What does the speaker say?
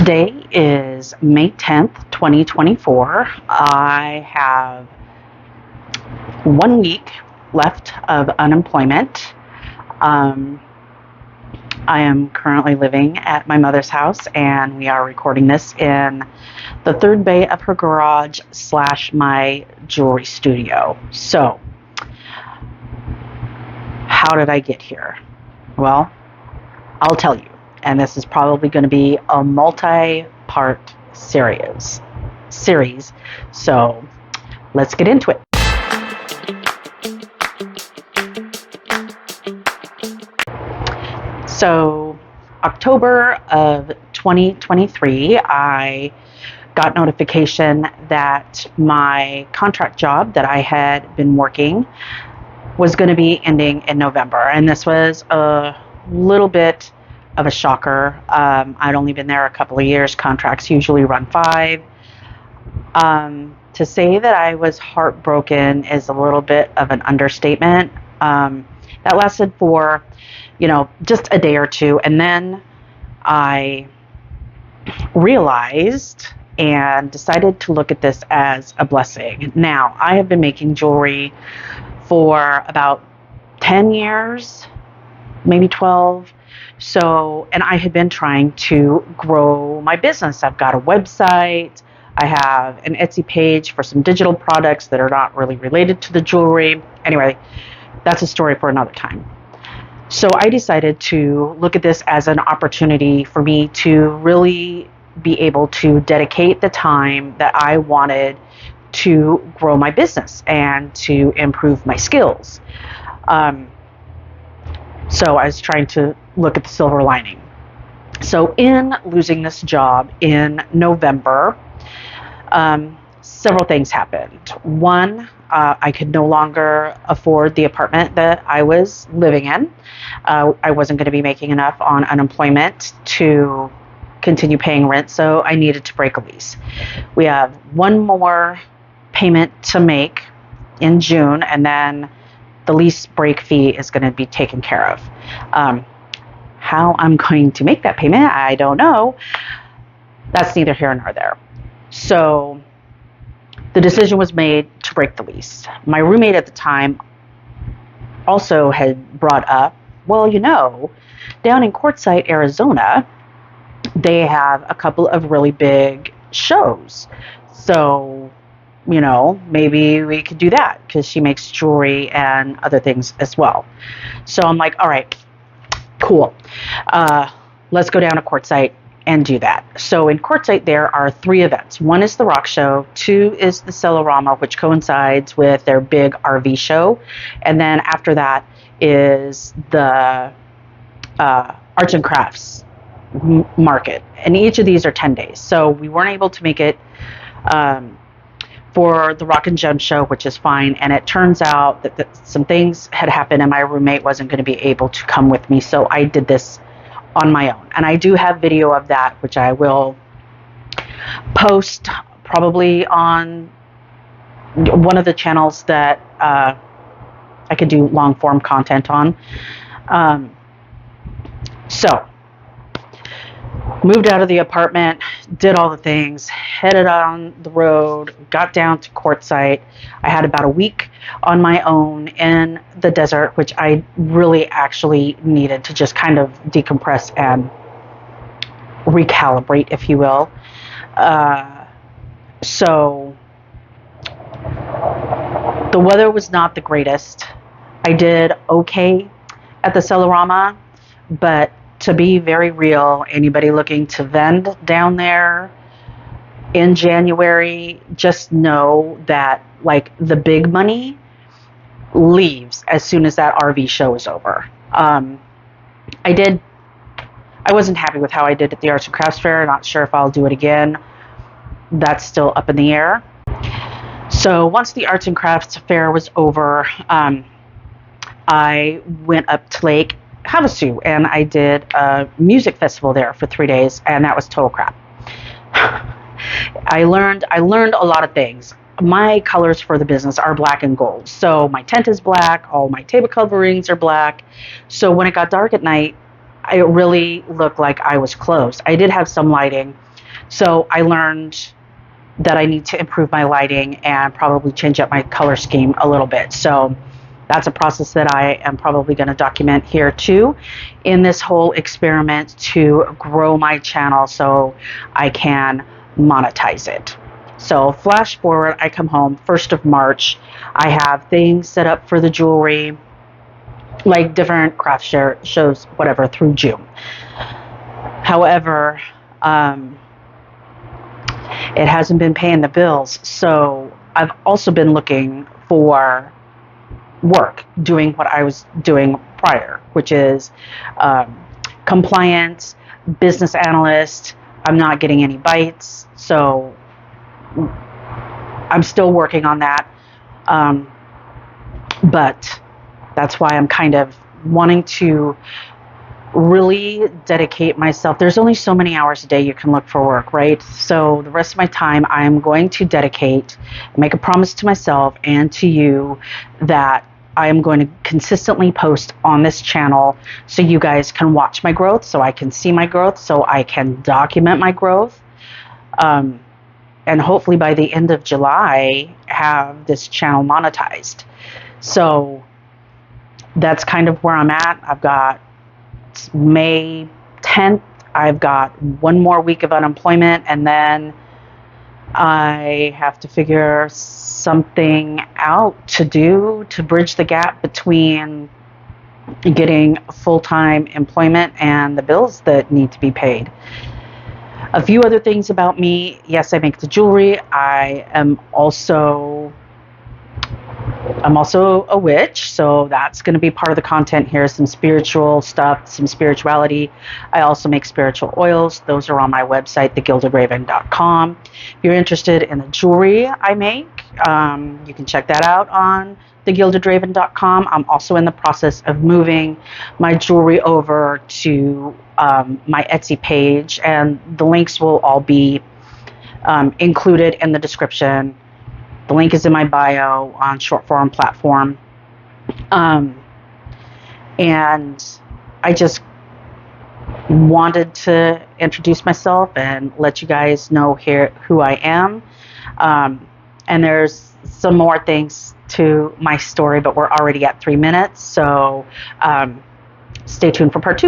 Today is May 10th, 2024. I have 1 week left of unemployment. I am currently living at my mother's house, and we are recording this in the third bay of her garage / my jewelry studio. So, how did I get here? Well, I'll tell you. And this is probably going to be a multi-part series. So let's get into it. So October of 2023, I got notification that my contract job that I had been working was going to be ending in November. And this was a little bit of a shocker. I'd only been there a couple of years. Contracts usually run 5. To say that I was heartbroken is a little bit of an understatement. That lasted for, just a day or two. And then I realized and decided to look at this as a blessing. Now, I have been making jewelry for about 10 years, maybe 12. So, and I had been trying to grow my business. I've got a website. I have an Etsy page for some digital products that are not really related to the jewelry. Anyway, that's a story for another time. So I decided to look at this as an opportunity for me to really be able to dedicate the time that I wanted to grow my business and to improve my skills. So I was trying to look at the silver lining. So in losing this job in November, several things happened. One, I could no longer afford the apartment that I was living in. I wasn't going to be making enough on unemployment to continue paying rent, so I needed to break a lease. We have one more payment to make in June, and then the lease break fee is going to be taken care of. How I'm going to make that payment, I don't know. That's neither here nor there. So the decision was made to break the lease. My roommate at the time also had brought up, well, down in Quartzsite, Arizona, they have a couple of really big shows. So maybe we could do that, because she makes jewelry and other things as well. So I'm like, all right, cool. Let's go down to Quartzsite and do that. So in Quartzsite, there are 3 events. 1 is the rock show. 2 is the Cellarama, which coincides with their big RV show. And then after that is the arts and crafts market. And each of these are 10 days. So we weren't able to make it for the Rock and Gem show, which is fine. And it turns out that some things had happened and my roommate wasn't going to be able to come with me. So I did this on my own. And I do have video of that, which I will post probably on one of the channels that I could do long form content on. So moved out of the apartment, did all the things, headed on the road, got down to Quartzsite. I had about a week on my own in the desert, which I really actually needed to just kind of decompress and recalibrate, if you will. So the weather was not the greatest. I did okay at the Cellarama, but to be very real, anybody looking to vend down there in January, just know that the big money leaves as soon as that RV show is over. I wasn't happy with how I did at the Arts and Crafts Fair. Not sure if I'll do it again. That's still up in the air. So once the Arts and Crafts Fair was over, I went up to Lake Havasu, and I did a music festival there for 3 days, and that was total crap. I learned a lot of things. My colors for the business are black and gold. So my tent is black, all my table coverings are black. So when it got dark at night, it really looked like I was closed. I did have some lighting, So I learned that I need to improve my lighting and probably change up my color scheme a little bit. So that's a process that I am probably going to document here too in this whole experiment to grow my channel so I can monetize it. So flash forward, I come home 1st of March. I have things set up for the jewelry, like different craft shows, whatever, through June. However, it hasn't been paying the bills. So I've also been looking for work, doing what I was doing prior, which is compliance, business analyst. I'm not getting any bites. So I'm still working on that. But that's why I'm kind of wanting to really dedicate myself. There's only so many hours a day you can look for work, right? So the rest of my time I'm going to dedicate, make a promise to myself and to you that I am going to consistently post on this channel so you guys can watch my growth, so I can see my growth, so I can document my growth. And hopefully by the end of July have this channel monetized. So that's kind of where I'm at. I've got May 10th, I've got one more week of unemployment, and then I have to figure something out to do to bridge the gap between getting full-time employment and the bills that need to be paid. A few other things about me. Yes, I make the jewelry. I'm also a witch, so that's going to be part of the content here. Some spiritual stuff, some spirituality. I also make spiritual oils. Those are on my website, thegildedraven.com. If you're interested in the jewelry I make, you can check that out on thegildedraven.com. I'm also in the process of moving my jewelry over to my Etsy page, and the links will all be included in the description. The link is in my bio on short form platform. And I just wanted to introduce myself and let you guys know here who I am. And there's some more things to my story, but we're already at 3 minutes. So stay tuned for part 2.